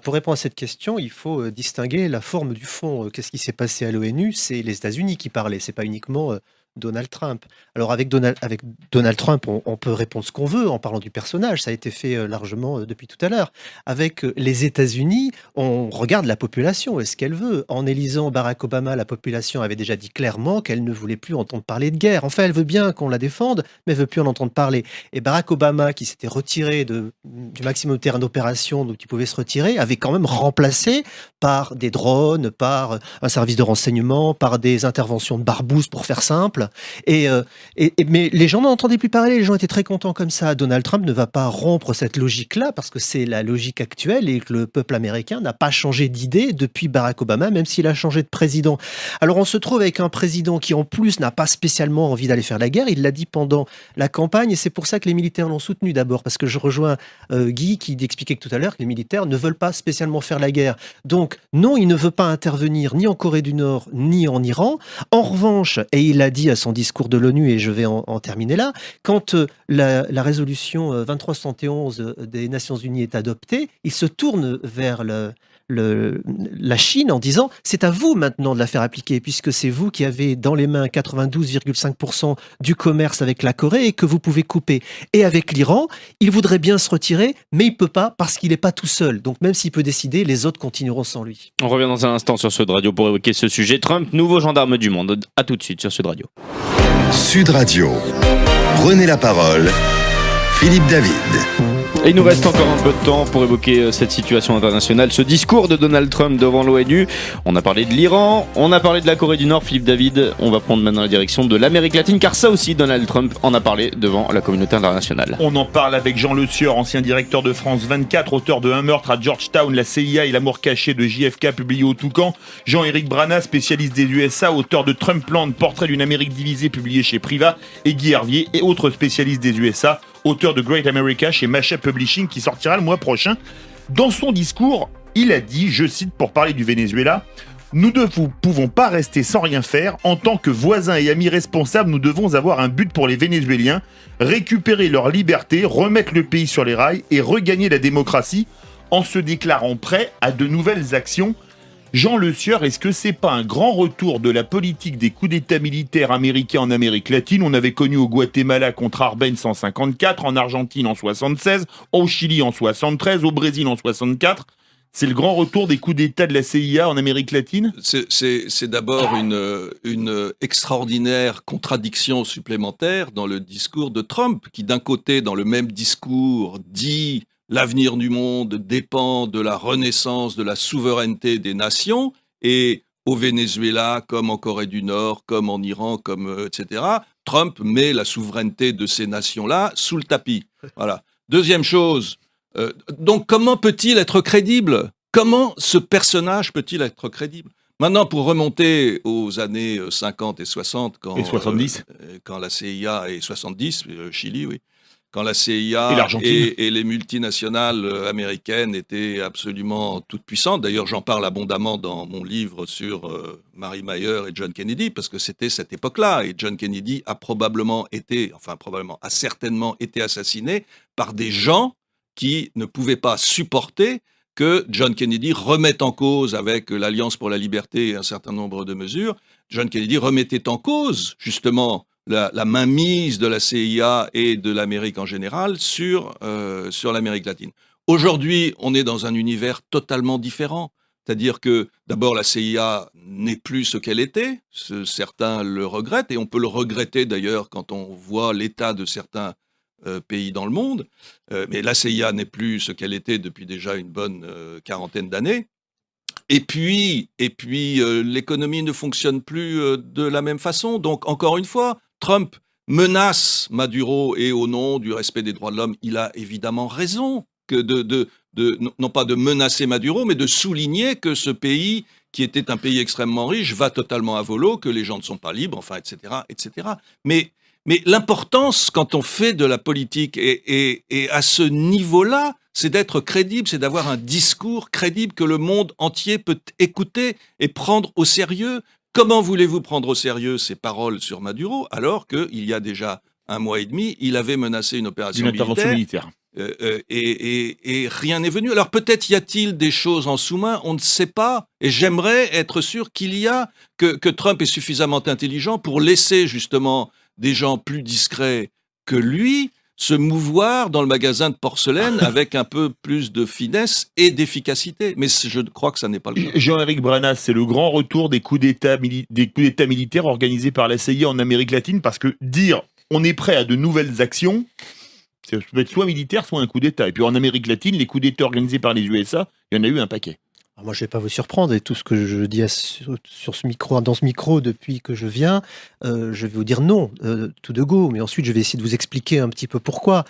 E: Pour répondre à cette question, il faut distinguer la forme du fond. Qu'est-ce qui s'est passé à l'ONU? C'est les États-Unis qui parlaient, c'est pas uniquement Donald Trump. Alors avec Donald Trump, on peut répondre ce qu'on veut en parlant du personnage, ça a été fait largement depuis tout à l'heure. Avec les États-Unis, on regarde la population, est-ce qu'elle veut? En élisant Barack Obama, la population avait déjà dit clairement qu'elle ne voulait plus entendre parler de guerre. Enfin, elle veut bien qu'on la défende, mais elle veut plus en entendre parler. Et Barack Obama, qui s'était retiré du maximum de terrain d'opération dont il pouvait se retirer, avait quand même remplacé par des drones, par un service de renseignement, par des interventions de barbouzes, pour faire simple. Mais les gens n'en entendaient plus parler, les gens étaient très contents comme ça. Donald Trump ne va pas rompre cette logique-là parce que c'est la logique actuelle et que le peuple américain n'a pas changé d'idée depuis Barack Obama, même s'il a changé de président. Alors on se trouve avec un président qui en plus n'a pas spécialement envie d'aller faire la guerre, il l'a dit pendant la campagne et c'est pour ça que les militaires l'ont soutenu d'abord, parce que je rejoins Guy qui expliquait tout à l'heure que les militaires ne veulent pas spécialement faire la guerre. Donc non, il ne veut pas intervenir ni en Corée du Nord ni en Iran. En revanche, et il l'a dit à son discours de l'ONU, et je vais en terminer là, quand la résolution 2371 des Nations Unies est adoptée, il se tourne vers la Chine en disant c'est à vous maintenant de la faire appliquer puisque c'est vous qui avez dans les mains 92,5% du commerce avec la Corée et que vous pouvez couper. Et avec l'Iran, il voudrait bien se retirer, mais il peut pas parce qu'il n'est pas tout seul. Donc même s'il peut décider, les autres continueront sans lui.
B: On revient dans un instant sur Sud Radio pour évoquer ce sujet. Trump, nouveau gendarme du monde. À tout de suite sur Sud Radio.
A: Sud Radio. Prenez la parole. Philippe David.
B: Et il nous reste encore un peu de temps pour évoquer cette situation internationale, ce discours de Donald Trump devant l'ONU. On a parlé de l'Iran, on a parlé de la Corée du Nord. Philippe David, on va prendre maintenant la direction de l'Amérique latine, car ça aussi, Donald Trump en a parlé devant la communauté internationale.
C: On en parle avec Jean Le Sieur, ancien directeur de France 24, auteur de Un meurtre à Georgetown, la CIA et l'amour caché de JFK, publié au Toucan. Jean-Éric Brana, spécialiste des USA, auteur de Trumpland, portrait d'une Amérique divisée, publié chez Priva. Et Guy Hervier, et autre spécialiste des USA, auteur de Great America chez Masha Publishing, qui sortira le mois prochain. Dans son discours, il a dit, je cite pour parler du Venezuela, « Nous ne pouvons pas rester sans rien faire. En tant que voisins et amis responsables, nous devons avoir un but pour les Vénézuéliens, récupérer leur liberté, remettre le pays sur les rails et regagner la démocratie en se déclarant prêt à de nouvelles actions. » Jean Le Sieur, est-ce que c'est pas un grand retour de la politique des coups d'État militaires américains en Amérique latine? On avait connu au Guatemala contre Arbenz en 54, en Argentine en 76, au Chili en 73, au Brésil en 64. C'est le grand retour des coups d'État de la CIA en Amérique latine?
F: C'est d'abord une extraordinaire contradiction supplémentaire dans le discours de Trump, qui d'un côté, dans le même discours, dit l'avenir du monde dépend de la renaissance de la souveraineté des nations, et au Venezuela, comme en Corée du Nord, comme en Iran, comme etc., Trump met la souveraineté de ces nations-là sous le tapis. Voilà. Deuxième chose, donc comment peut-il être crédible? Comment ce personnage peut-il être crédible? Maintenant, pour remonter aux années 50 et 60,
C: Et 70.
F: Quand la CIA, et 70, Chili, oui, quand la CIA
C: Et l'Argentine.
F: et les multinationales américaines étaient absolument toutes puissantes. D'ailleurs, j'en parle abondamment dans mon livre sur Mary Mayer et John Kennedy, parce que c'était cette époque-là. Et John Kennedy a certainement été assassiné par des gens qui ne pouvaient pas supporter que John Kennedy remette en cause, avec l'Alliance pour la liberté et un certain nombre de mesures, John Kennedy remettait en cause, justement, la mainmise de la CIA et de l'Amérique en général sur l'Amérique latine. Aujourd'hui, on est dans un univers totalement différent. C'est-à-dire que, d'abord, la CIA n'est plus ce qu'elle était. Certains le regrettent, et on peut le regretter d'ailleurs quand on voit l'état de certains pays dans le monde. Mais la CIA n'est plus ce qu'elle était depuis déjà une bonne quarantaine d'années. Et puis l'économie ne fonctionne plus de la même façon. Donc, encore une fois, Trump menace Maduro, et au nom du respect des droits de l'homme, il a évidemment raison non pas de menacer Maduro, mais de souligner que ce pays, qui était un pays extrêmement riche, va totalement à volo, que les gens ne sont pas libres, enfin, etc., etc. Mais l'importance, quand on fait de la politique, et à ce niveau-là, c'est d'être crédible, c'est d'avoir un discours crédible que le monde entier peut écouter et prendre au sérieux. Comment voulez-vous prendre au sérieux ces paroles sur Maduro, alors qu'il y a déjà un mois et demi, il avait menacé une opération
C: militaire.
F: Et rien n'est venu. Alors peut-être y a-t-il des choses en sous-main, on ne sait pas. Et j'aimerais être sûr qu'il y a, que Trump est suffisamment intelligent pour laisser justement des gens plus discrets que lui se mouvoir dans le magasin de porcelaine avec un peu plus de finesse et d'efficacité. Mais je crois que ça n'est pas le cas.
C: Jean-Éric Branas, c'est le grand retour des coups d'État militaires organisés par la CIA en Amérique latine, parce que dire on est prêt à de nouvelles actions, ça peut être soit militaire, soit un coup d'État. Et puis en Amérique latine, les coups d'État organisés par les USA, il y en a eu un paquet.
E: Alors moi, je ne vais pas vous surprendre, et tout ce que je dis sur ce micro, dans ce micro depuis que je viens, je vais vous dire non, tout de go, mais ensuite je vais essayer de vous expliquer un petit peu pourquoi.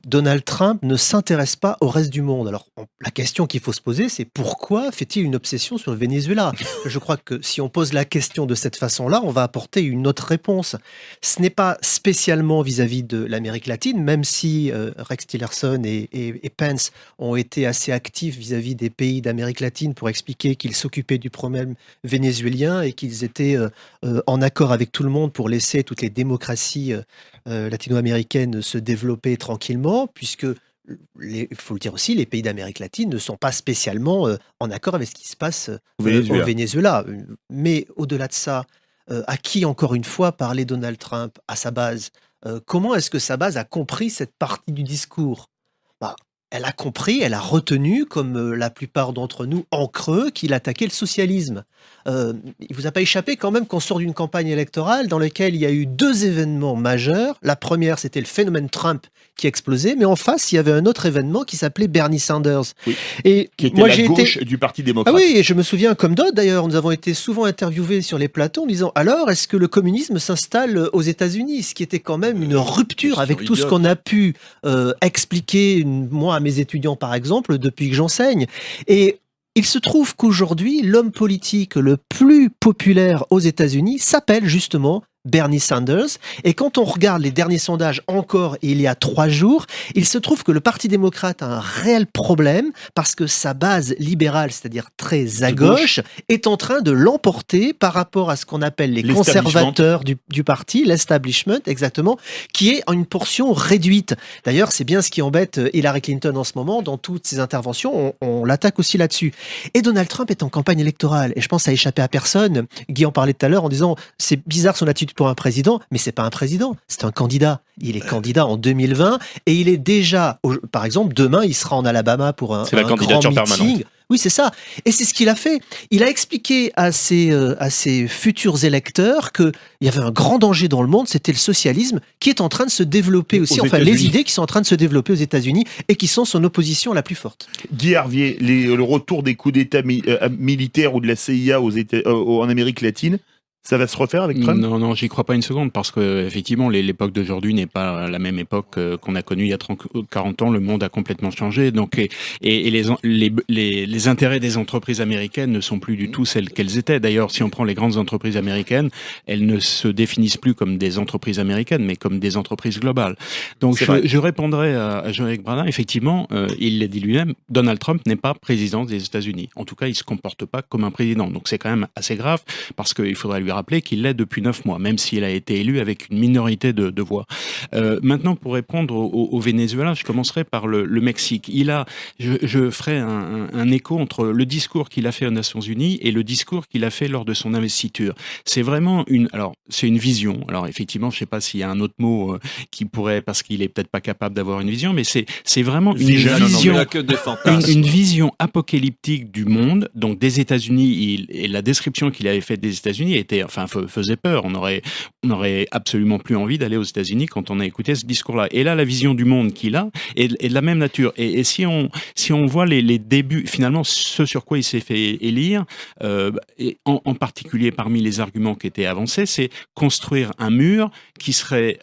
E: Donald Trump ne s'intéresse pas au reste du monde. Alors la question qu'il faut se poser, c'est pourquoi fait-il une obsession sur le Venezuela? Je crois que si on pose la question de cette façon-là, on va apporter une autre réponse. Ce n'est pas spécialement vis-à-vis de l'Amérique latine, même si Rex Tillerson et Pence ont été assez actifs vis-à-vis des pays d'Amérique latine pour expliquer qu'ils s'occupaient du problème vénézuélien et qu'ils étaient en accord avec tout le monde pour laisser toutes les démocraties latino-américaines se développer tranquillement, puisque il faut le dire aussi, les pays d'Amérique latine ne sont pas spécialement en accord avec ce qui se passe
C: Au Venezuela.
E: au Venezuela. Mais au-delà de ça, à qui, encore une fois, parlait Donald Trump? À sa base. Comment est-ce que sa base a compris cette partie du discours? Bah, elle a compris, elle a retenu, comme la plupart d'entre nous, en creux, qu'il attaquait le socialisme. Il vous a pas échappé quand même qu'on sort d'une campagne électorale dans laquelle il y a eu 2 événements majeurs. La première, c'était le phénomène Trump qui explosait, mais en face, il y avait un autre événement qui s'appelait Bernie Sanders.
C: Oui.
E: Et
C: Qui était
E: moi,
C: la
E: j'ai
C: gauche
E: été...
C: du Parti
E: Ah
C: démocrate.
E: oui, et je me souviens comme d'autres d'ailleurs, nous avons été souvent interviewés sur les plateaux en disant alors est-ce que le communisme s'installe aux États-Unis, ce qui était quand même une rupture avec tout ce qu'on a pu expliquer moi à mes étudiants par exemple depuis que j'enseigne. Et il se trouve qu'aujourd'hui, l'homme politique le plus populaire aux États-Unis s'appelle justement Bernie Sanders. Et quand on regarde les derniers sondages encore il y a 3 jours, il se trouve que le Parti démocrate a un réel problème parce que sa base libérale, c'est-à-dire très à gauche, est en train de l'emporter par rapport à ce qu'on appelle les conservateurs du parti, l'establishment exactement, qui est en une portion réduite. D'ailleurs, c'est bien ce qui embête Hillary Clinton en ce moment. Dans toutes ses interventions, on l'attaque aussi là-dessus. Et Donald Trump est en campagne électorale. Et je pense que ça a échappé à personne. Guy en parlait tout à l'heure en disant c'est bizarre son attitude pour un président, mais c'est pas un président, c'est un candidat. Il est candidat en 2020 et il est déjà, par exemple, demain, il sera en Alabama pour un
B: C'est la
E: grand
B: candidature
E: meeting.
B: permanente.
E: Oui, c'est ça. Et c'est ce qu'il a fait. Il a expliqué à ses futurs électeurs qu'il y avait un grand danger dans le monde, c'était le socialisme, qui est en train de se développer aussi.
C: Aux
E: Enfin, les
C: États-Unis.
E: idées qui sont en train de se développer aux États-Unis et qui sont son opposition la plus forte.
C: Guy Hervier, le retour des coups d'État militaires ou de la CIA en Amérique latine, ça va se refaire avec Trump?
D: Non, j'y crois pas une seconde parce que effectivement, l'époque d'aujourd'hui n'est pas la même époque qu'on a connue il y a 30, 40 ans. Le monde a complètement changé. Donc, et les intérêts des entreprises américaines ne sont plus du tout celles qu'elles étaient. D'ailleurs, si on prend les grandes entreprises américaines, elles ne se définissent plus comme des entreprises américaines, mais comme des entreprises globales. Donc, je répondrai à Jean-Éric Bradin. Effectivement, il l'a dit lui-même, Donald Trump n'est pas président des États-Unis. En tout cas, il se comporte pas comme un président. Donc, c'est quand même assez grave parce qu'il faudrait lui rappeler qu'il l'est depuis 9 mois, même s'il a été élu avec une minorité de voix. Maintenant, pour répondre au Venezuela, je commencerai par le Mexique. Je ferai un écho entre le discours qu'il a fait aux Nations Unies et le discours qu'il a fait lors de son investiture. C'est vraiment c'est une vision. Alors, effectivement, je sais pas s'il y a un autre mot qui pourrait, parce qu'il est peut-être pas capable d'avoir une vision, mais c'est vraiment une vision, une vision apocalyptique du monde, donc des États-Unis, et la description qu'il avait faite des États-Unis faisait peur. On aurait absolument plus envie d'aller aux États-Unis quand on a écouté ce discours-là. Et là, la vision du monde qu'il a est de la même nature. Et si on voit les débuts, finalement, ce sur quoi il s'est fait élire, et en particulier parmi les arguments qui étaient avancés, c'est construire un mur qui serait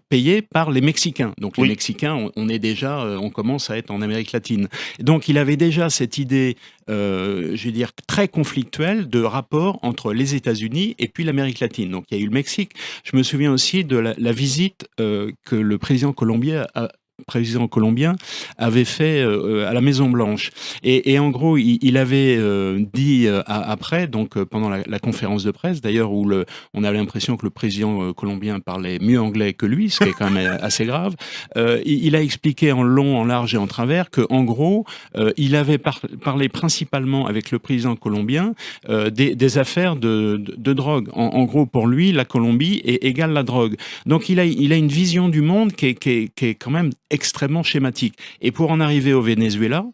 D: payé par les Mexicains. Donc les Mexicains, on commence à être en Amérique latine. Donc il avait déjà cette idée, je veux dire, très conflictuelle de rapport entre les États-Unis et puis l'Amérique latine. Donc il y a eu le Mexique. Je me souviens aussi de la visite que le président colombien avait fait à la Maison Blanche. Et en gros, il avait dit après, donc pendant la conférence de presse, d'ailleurs, où on avait l'impression que le président colombien parlait mieux anglais que lui, ce qui est quand même assez grave. Il a expliqué en long, en large et en travers que, en gros, il avait parlé principalement avec le président colombien des affaires de drogue. En gros, pour lui, la Colombie égale la drogue. Donc, il a une vision du monde qui est quand même extrêmement schématique. Et pour en arriver au Venezuela,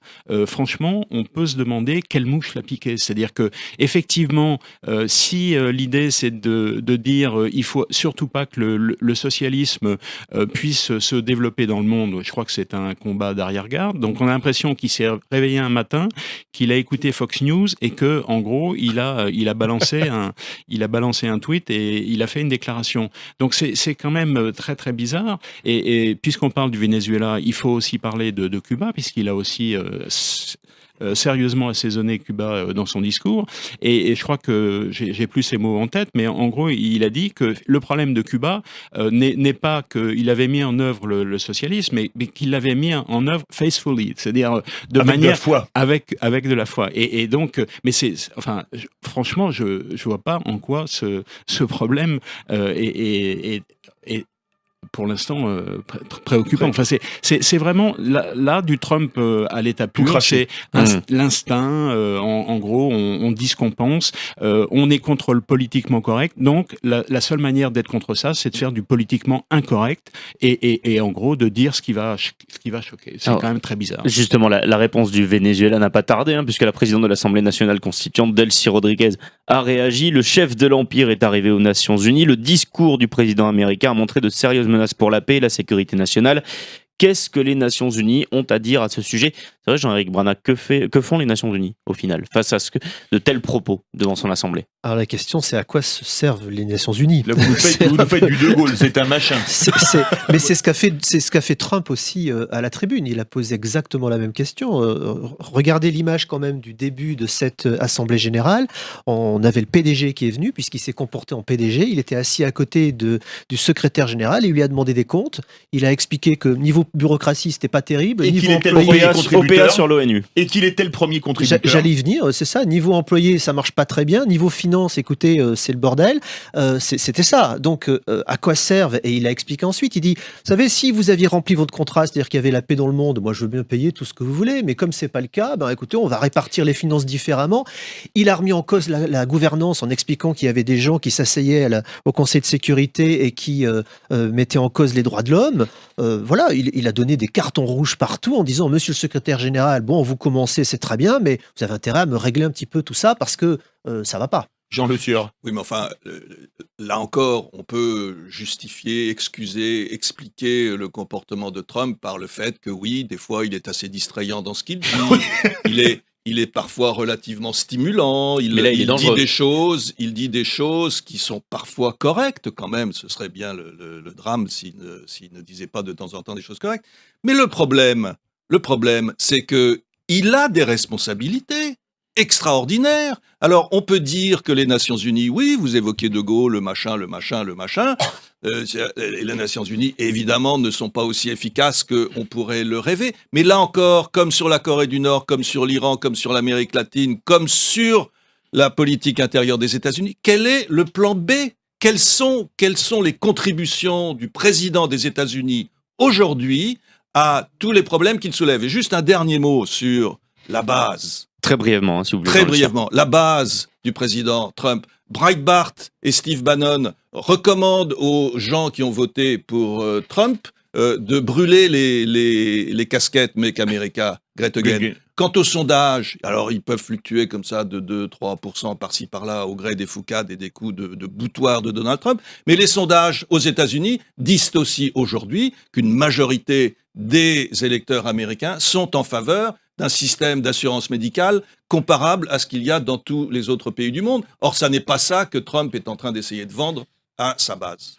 D: franchement, on peut se demander quelle mouche l'a piqué. C'est-à-dire que, effectivement, si l'idée c'est de dire il faut surtout pas que le socialisme puisse se développer dans le monde, je crois que c'est un combat d'arrière-garde. Donc on a l'impression qu'il s'est réveillé un matin, qu'il a écouté Fox News et que, en gros, il a balancé un tweet et il a fait une déclaration. Donc c'est quand même très très bizarre. Et puisqu'on parle du Venezuela, il faut aussi parler de Cuba, puisqu'il a aussi sérieusement assaisonné Cuba dans son discours. Et je crois que j'ai plus ces mots en tête, mais en gros, il a dit que le problème de Cuba n'est pas qu'il avait mis en œuvre le socialisme, mais qu'il l'avait mis en œuvre faithfully, c'est-à-dire de manière avec de la foi. Et donc, mais franchement, je vois pas en quoi ce problème est pour l'instant préoccupant. Enfin, c'est vraiment là du Trump à l'état pur. C'est l'instinct. En gros, on dit ce qu'on pense. On est contre le politiquement correct. Donc, la seule manière d'être contre ça, c'est de faire du politiquement incorrect et en gros de dire ce qui va choquer. C'est quand même très bizarre.
B: Justement, la réponse du Venezuela n'a pas tardé, puisque la présidente de l'Assemblée nationale constituante, Delcy Rodriguez, a réagi. Le chef de l'Empire est arrivé aux Nations Unies. Le discours du président américain a montré de sérieuses menaces pour la paix et la sécurité nationale. Qu'est-ce que les Nations Unies ont à dire à ce sujet? C'est vrai, Jean-Éric Brana, que font les Nations Unies au final face à de tels propos devant son Assemblée? Alors
E: la question, c'est à quoi se servent les Nations Unies?
C: Là, vous nous faites du De Gaulle, c'est un machin.
E: Mais c'est ce qu'a fait Trump aussi à la tribune. Il a posé exactement la même question. Regardez l'image quand même du début de cette Assemblée générale. On avait le PDG qui est venu, puisqu'il s'est comporté en PDG. Il était assis à côté du secrétaire général. Il lui a demandé des comptes. Il a expliqué que niveau bureaucratie, c'était pas terrible.
C: Et qu'il était
B: OPA sur l'ONU.
C: Et qu'il était le premier contributeur.
E: J'allais y venir, c'est ça. Niveau employé, ça marche pas très bien. Niveau finance, écoutez, c'est le bordel. C'était ça. Donc, à quoi servent? Et il a expliqué ensuite. Il dit, vous savez, si vous aviez rempli votre contrat, c'est-à-dire qu'il y avait la paix dans le monde, moi je veux bien payer tout ce que vous voulez, mais comme c'est pas le cas, écoutez, on va répartir les finances différemment. Il a remis en cause la gouvernance en expliquant qu'il y avait des gens qui s'asseyaient au Conseil de sécurité et qui mettaient en cause les droits de l'homme. Voilà, il a donné des cartons rouges partout en disant, monsieur le secrétaire général, bon, vous commencez, c'est très bien, mais vous avez intérêt à me régler un petit peu tout ça parce que ça va pas.
C: Jean Le Sieur.
F: Oui, mais enfin, là encore, on peut justifier, excuser, expliquer le comportement de Trump par le fait que oui, des fois, il est assez distrayant dans ce qu'il dit. Il est parfois relativement stimulant. Il dit des choses qui sont parfois correctes quand même. Ce serait bien le drame s'il ne disait pas de temps en temps des choses correctes. Mais le problème, c'est que il a des responsabilités extraordinaires. Alors, on peut dire que les Nations Unies, oui, vous évoquez De Gaulle, le machin. Les Nations Unies, évidemment, ne sont pas aussi efficaces qu'on pourrait le rêver. Mais là encore, comme sur la Corée du Nord, comme sur l'Iran, comme sur l'Amérique latine, comme sur la politique intérieure des États-Unis, quel est le plan B? Quelles sont les contributions du président des États-Unis aujourd'hui à tous les problèmes qu'il soulève? Et juste un dernier mot sur la base.
B: Très brièvement, s'il vous plaît.
F: Très brièvement. La base du président Trump. Breitbart et Steve Bannon recommandent aux gens qui ont voté pour Trump de brûler les casquettes Make America Great Again. Quant aux sondages, alors ils peuvent fluctuer comme ça de 2-3% par-ci par-là au gré des foucades et des coups de boutoir de Donald Trump, mais les sondages aux États-Unis disent aussi aujourd'hui qu'une majorité des électeurs américains sont en faveur d'un système d'assurance médicale comparable à ce qu'il y a dans tous les autres pays du monde. Or, ça n'est pas ça que Trump est en train d'essayer de vendre à sa base.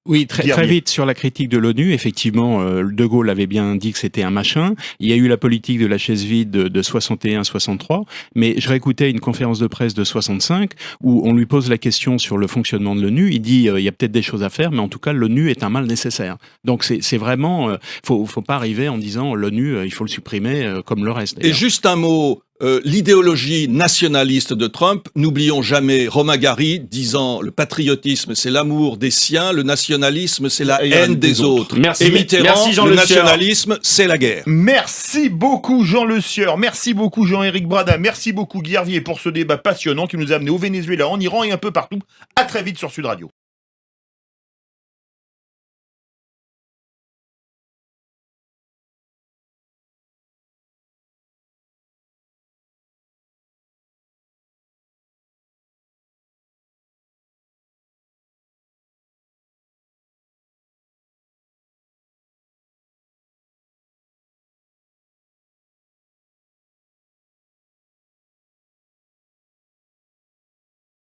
D: Oui, très vite sur la critique de l'ONU, effectivement, De Gaulle avait bien dit que c'était un machin. Il y a eu la politique de la chaise vide de 61-63, mais je réécoutais une conférence de presse de 65 où on lui pose la question sur le fonctionnement de l'ONU. Il dit il y a peut-être des choses à faire, mais en tout cas l'ONU est un mal nécessaire. Donc c'est vraiment, faut pas arriver en disant l'ONU il faut le supprimer comme le reste.
F: Et juste un mot. L'idéologie nationaliste de Trump, n'oublions jamais Romain Gary disant le patriotisme c'est l'amour des siens, le nationalisme c'est la haine des autres.
B: Merci,
F: et Mitterrand,
B: merci Jean
F: le nationalisme c'est la guerre.
C: Merci beaucoup Jean Le Sieur, merci beaucoup Jean-Éric Brada, merci beaucoup Guy Hervier pour ce débat passionnant qui nous a amené au Venezuela, en Iran et un peu partout. À très vite sur Sud Radio.